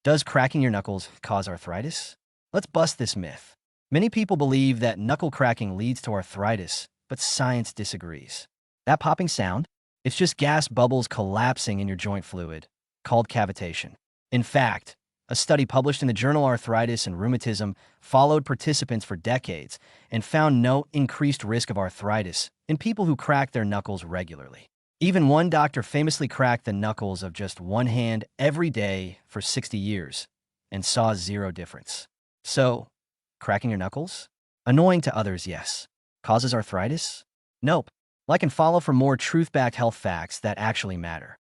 Does cracking your knuckles cause arthritis? Let's bust this myth. Many people believe that knuckle cracking leads to arthritis, but science disagrees. That popping sound? It's just gas bubbles collapsing in your joint fluid, called cavitation. In fact, a study published in the journal Arthritis and Rheumatism followed participants for decades and found no increased risk of arthritis in people who crack their knuckles regularly. Even one doctor famously cracked the knuckles of just one hand every day for 60 years and saw zero difference. So, cracking your knuckles? Annoying to others, yes. Causes arthritis? Nope. Like and follow for more truth-backed health facts that actually matter.